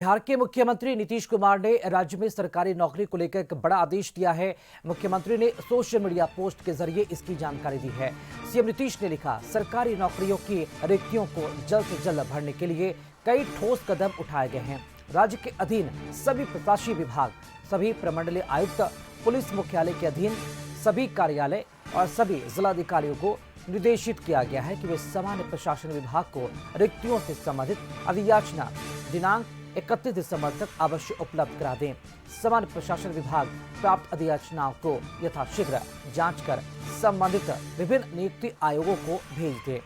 बिहार के मुख्यमंत्री नीतीश कुमार ने राज्य में सरकारी नौकरी को लेकर एक बड़ा आदेश दिया है। मुख्यमंत्री ने सोशल मीडिया पोस्ट के जरिए इसकी जानकारी दी है। सीएम नीतीश ने लिखा, सरकारी नौकरियों की रिक्तियों को जल्द से जल्द भरने के लिए कई ठोस कदम उठाए गए हैं। राज्य के अधीन सभी प्रशासकीय विभाग, सभी प्रमंडलीय आयुक्त, पुलिस मुख्यालय के अधीन सभी कार्यालय और सभी जिलाधिकारियों को निर्देशित किया गया है कि वे सामान्य प्रशासन विभाग को रिक्तियों से संबंधित अधियाचना दिनांक 31 दिसंबर तक अवश्य उपलब्ध करा दें। सामान्य प्रशासन विभाग प्राप्त अधियाचनाओं को यथाशीघ्र जांच कर संबंधित विभिन्न नियुक्ति आयोगों को भेज दें।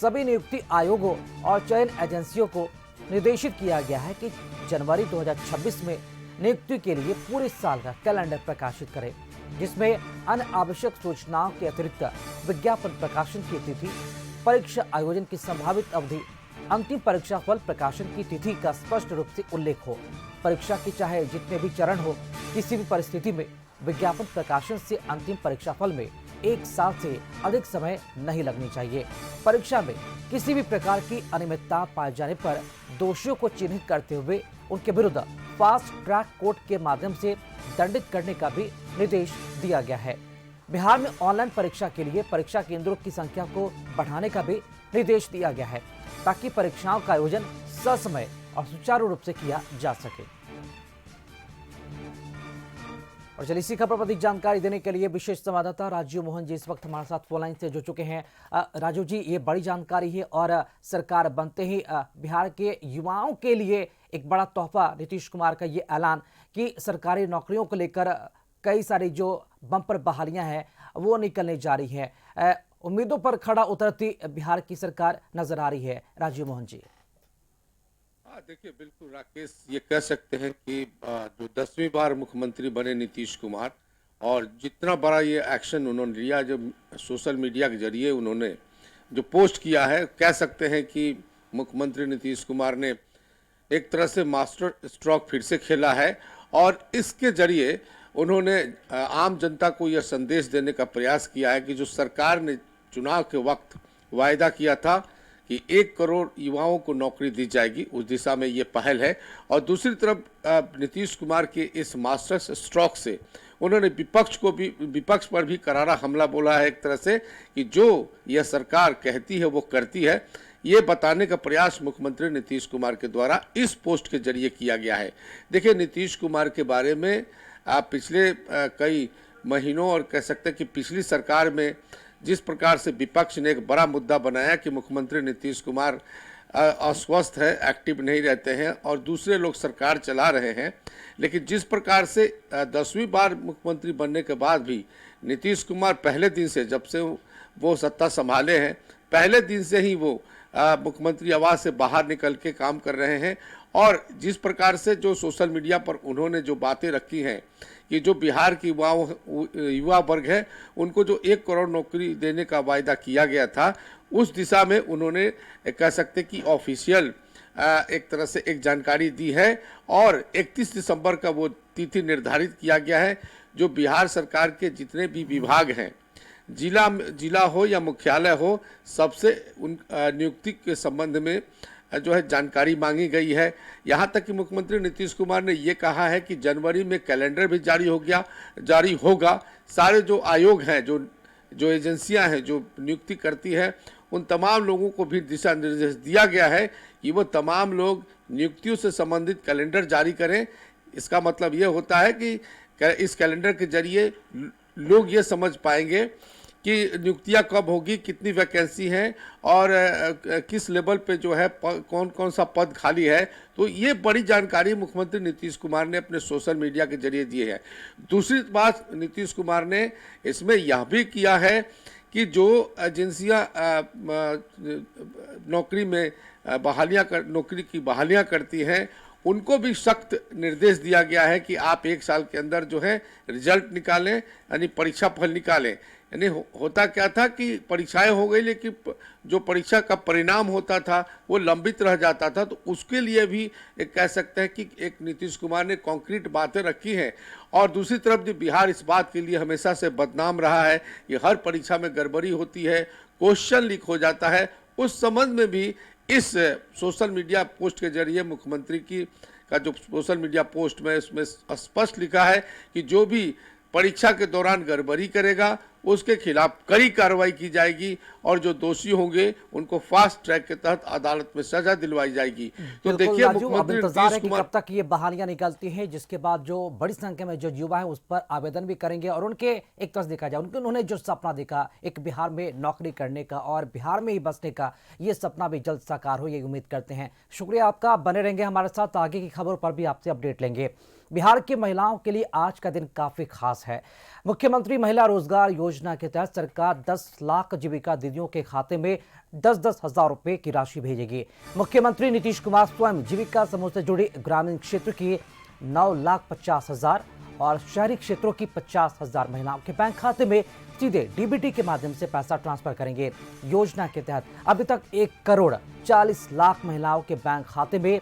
सभी नियुक्ति आयोगों और चयन एजेंसियों को निर्देशित किया गया है कि जनवरी 2026 में नियुक्ति के लिए पूरे साल का कैलेंडर प्रकाशित करें, जिसमें अन्य आवश्यक सूचनाओं के अतिरिक्त विज्ञापन प्रकाशन की तिथि, परीक्षा आयोजन की संभावित अवधि, अंतिम परीक्षा फल प्रकाशन की तिथि का स्पष्ट रूप से उल्लेख हो। परीक्षा के चाहे जितने भी चरण हो, किसी भी परिस्थिति में विज्ञापन प्रकाशन से अंतिम परीक्षा फल में 1 साल से अधिक समय नहीं लगनी चाहिए। परीक्षा में किसी भी प्रकार की अनियमितता पाए जाने पर दोषियों को चिन्हित करते हुए उनके विरुद्ध फास्ट ट्रैक कोर्ट के माध्यम से दंडित करने का भी निर्देश दिया गया है। बिहार में ऑनलाइन परीक्षा के लिए परीक्षा केंद्रों की संख्या को बढ़ाने का भी निर्देश दिया गया है, ताकि परीक्षाओं का आयोजन ससमय और सुचारू रूप से किया जा सके। और चलिए इसी खबर पर अधिक जानकारी देने के लिए विशेष संवाददाता राजीव मोहन जी इस वक्त हमारे साथ फोन लाइन से जुड़ चुके हैं। राजू जी, ये बड़ी जानकारी है और सरकार बनते ही बिहार के युवाओं के लिए एक बड़ा तोहफा नीतीश कुमार का ये ऐलान कि सरकारी नौकरियों को लेकर कई सारी जो बम्पर बहालियां हैं वो निकलने जा रही है। उम्मीदों पर खड़ा उतरती बिहार की सरकार नजर आ रही है। राजीव मोहन जी। हाँ, देखिए, बिल्कुल राकेश, ये कह सकते हैं कि जो 10वीं बार मुख्यमंत्री बने नीतीश कुमार, और जितना बड़ा ये एक्शन उन्होंने लिया, जब सोशल मीडिया के जरिए उन्होंने जो पोस्ट किया है, कह सकते हैं कि मुख्यमंत्री नीतीश कुमार ने एक तरह से मास्टर स्ट्रोक फिर से खेला है। और इसके जरिए उन्होंने आम जनता को यह संदेश देने का प्रयास किया है कि जो सरकार ने चुनाव के वक्त वायदा किया था कि 1 करोड़ युवाओं को नौकरी दी जाएगी, उस दिशा में ये पहल है। और दूसरी तरफ नीतीश कुमार के इस मास्टर स्ट्रोक से उन्होंने विपक्ष पर भी करारा हमला बोला है, एक तरह से कि जो यह सरकार कहती है वो करती है। ये बताने का प्रयास मुख्यमंत्री नीतीश कुमार के द्वारा इस पोस्ट के जरिए किया गया है। देखिए, नीतीश कुमार के बारे में आप पिछले कई महीनों और कह सकते हैं कि पिछली सरकार में जिस प्रकार से विपक्ष ने एक बड़ा मुद्दा बनाया कि मुख्यमंत्री नीतीश कुमार अस्वस्थ है, एक्टिव नहीं रहते हैं और दूसरे लोग सरकार चला रहे हैं, लेकिन जिस प्रकार से 10वीं बार मुख्यमंत्री बनने के बाद भी नीतीश कुमार पहले दिन से, जब से वो सत्ता संभाले हैं, पहले दिन से ही वो मुख्यमंत्री आवास से बाहर निकल के काम कर रहे हैं। और जिस प्रकार से जो सोशल मीडिया पर उन्होंने जो बातें रखी हैं कि जो बिहार की युवा वर्ग है उनको जो 1 करोड़ नौकरी देने का वायदा किया गया था, उस दिशा में उन्होंने कह सकते कि ऑफिशियल एक तरह से एक जानकारी दी है। और 31 दिसंबर का वो तिथि निर्धारित किया गया है। जो बिहार सरकार के जितने भी विभाग हैं, जिला हो या मुख्यालय हो, सबसे उन नियुक्ति के संबंध में जो है जानकारी मांगी गई है। यहाँ तक कि मुख्यमंत्री नीतीश कुमार ने ये कहा है कि जनवरी में कैलेंडर भी जारी होगा। सारे जो आयोग हैं, जो एजेंसियां हैं जो नियुक्ति करती है, उन तमाम लोगों को भी दिशा निर्देश दिया गया है कि वो तमाम लोग नियुक्तियों से संबंधित कैलेंडर जारी करें। इसका मतलब ये होता है कि इस कैलेंडर के जरिए लोग ये समझ पाएंगे कि नियुक्तियां कब होगी, कितनी वैकेंसी हैं और किस लेवल पे जो है कौन कौन सा पद खाली है। तो ये बड़ी जानकारी मुख्यमंत्री नीतीश कुमार ने अपने सोशल मीडिया के जरिए दी है। दूसरी बात नीतीश कुमार ने इसमें यह भी किया है कि जो एजेंसियां नौकरी की बहालियां करती हैं, उनको भी सख्त निर्देश दिया गया है कि आप 1 साल के अंदर जो है रिजल्ट निकालें, यानी परीक्षा फल निकालें। यानी होता क्या था कि परीक्षाएं हो गई, लेकिन जो परीक्षा का परिणाम होता था वो लंबित रह जाता था। तो उसके लिए भी एक कह सकते हैं कि एक नीतीश कुमार ने कॉन्क्रीट बातें रखी हैं। और दूसरी तरफ जो बिहार इस बात के लिए हमेशा से बदनाम रहा है कि हर परीक्षा में गड़बड़ी होती है, क्वेश्चन लीक हो जाता है, उस संबंध में भी इस सोशल मीडिया पोस्ट के जरिए मुख्यमंत्री की का जो सोशल मीडिया पोस्ट में उसमें स्पष्ट लिखा है कि जो भी परीक्षा के दौरान गड़बड़ी करेगा उसके खिलाफ कड़ी कार्रवाई की जाएगी और जो दोषी होंगे उनको फास्ट ट्रैक के तहत अदालत में सजा दिलवाई जाएगी। तो बिल्कुल देखिए राजू, अब मुख्यमंत्री इंतजार है नीतीश कि कुमार कब तक ये बहालियां निकलती हैं, जिसके बाद जो बड़ी संख्या में जो युवा है उस पर आवेदन भी करेंगे और उनके एक तरह से देखा जाए उन्होंने जो सपना देखा एक बिहार में नौकरी करने का और बिहार में ही बसने का, ये सपना भी जल्द साकार हो, ये उम्मीद करते हैं। शुक्रिया आपका, बने रहेंगे हमारे साथ, आगे की खबरों पर भी आपसे अपडेट लेंगे। बिहार की महिलाओं के लिए आज का दिन काफी खास है। मुख्यमंत्री महिला रोजगार योजना के तहत सरकार 10 लाख जीविका दीदियों के खाते में 10-10 हजार रुपए की राशि भेजेगी। मुख्यमंत्री नीतीश कुमार स्वयं जीविका समूह से जुड़ी ग्रामीण क्षेत्र की 9,50,000 और शहरी क्षेत्रों की 50,000 महिलाओं के बैंक खाते में सीधे डीबीटी के माध्यम से पैसा ट्रांसफर करेंगे। योजना के तहत अभी तक 1,40,00,000 महिलाओं के बैंक खाते में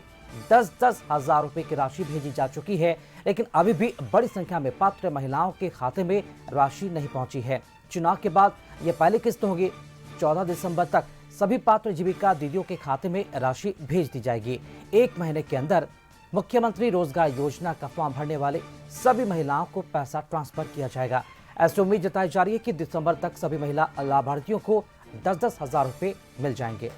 10-10 हजार रुपए की राशि भेजी जा चुकी है, लेकिन अभी भी बड़ी संख्या में पात्र महिलाओं के खाते में राशि नहीं पहुंची है। चुनाव के बाद यह पहली किस्त होगी। 14 दिसंबर तक सभी पात्र जीविका दीदियों के खाते में राशि भेज दी जाएगी। एक महीने के अंदर मुख्यमंत्री रोजगार योजना का फॉर्म भरने वाले सभी महिलाओं को पैसा ट्रांसफर किया जाएगा। ऐसी उम्मीद जताई जा रही है कि दिसंबर तक सभी महिला लाभार्थियों को 10-10 हजार रुपए मिल जाएंगे।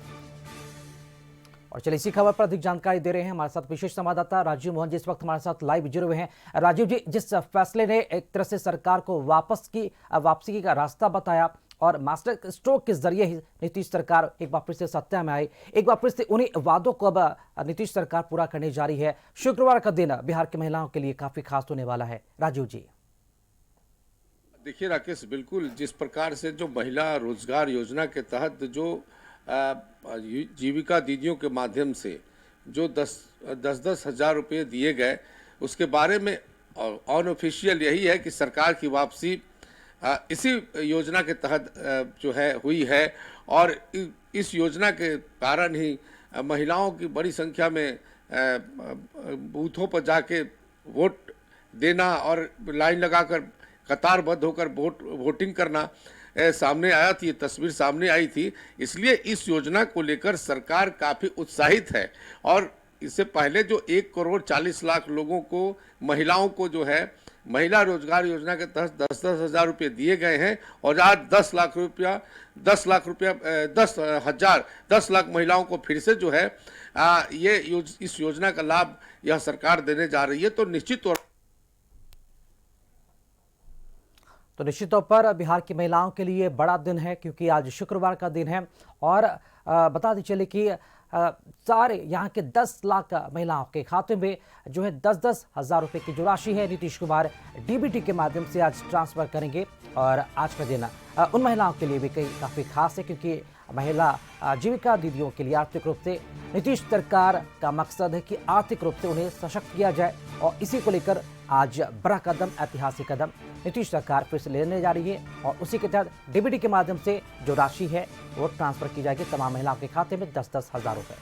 और चलिए इसी खबर पर अधिक जानकारी दे रहे हैं हमारे साथ विशेष संवाददाता राजीव मोहन जी इस वक्त हमारे साथ लाइव जुड़े हुए हैं। राजीव जी, जिस फैसले ने एक तरह से सरकार को वापसी का रास्ता बताया और मास्टर स्ट्रोक के जरिए ही नीतीश सरकार एक बार फिर से सत्ता में आई, एक बार फिर से उन्हीं वादों को अब नीतीश सरकार पूरा करने जा रही है। शुक्रवार का दिन बिहार की महिलाओं के लिए काफी खास होने वाला है। राजीव जी, देखिए राकेश, बिल्कुल जिस प्रकार से जो महिला रोजगार योजना के तहत जो जीविका दीदियों के माध्यम से जो 10-10 हजार रुपये दिए गए, उसके बारे में अनऑफिशियल यही है कि सरकार की वापसी इसी योजना के तहत जो है हुई है और इस योजना के कारण ही महिलाओं की बड़ी संख्या में बूथों पर जाके वोट देना और लाइन लगाकर कतारबद्ध होकर वोटिंग करना सामने आया थी, तस्वीर सामने आई थी। इसलिए इस योजना को लेकर सरकार काफ़ी उत्साहित है और इससे पहले जो 1,40,00,000 लोगों को, महिलाओं को जो है महिला रोजगार योजना के तहत 10-10 हजार रुपये दिए गए हैं और आज 10 लाख महिलाओं को फिर से जो है इस योजना का लाभ यह सरकार देने जा रही है। तो निश्चित तौर पर बिहार की महिलाओं के लिए बड़ा दिन है, क्योंकि आज शुक्रवार का दिन है और बता दी चले कि सारे यहाँ के 10 लाख महिलाओं के खाते में जो है 10-10 हजार रुपए की जो राशि है नीतीश कुमार डीबीटी के माध्यम से आज ट्रांसफर करेंगे। और आज का दिन उन महिलाओं के लिए भी काफ़ी खास है, क्योंकि महिला जीविका दीदियों के लिए आर्थिक रूप से नीतीश सरकार का मकसद है कि आर्थिक रूप से उन्हें सशक्त किया जाए और इसी को लेकर आज बड़ा कदम, ऐतिहासिक कदम नीतीश सरकार फिर से लेने जा रही है और उसी के तहत डीबीटी के माध्यम से जो राशि है वो ट्रांसफर की जाएगी तमाम महिलाओं के खाते में 10-10 हजार रुपए।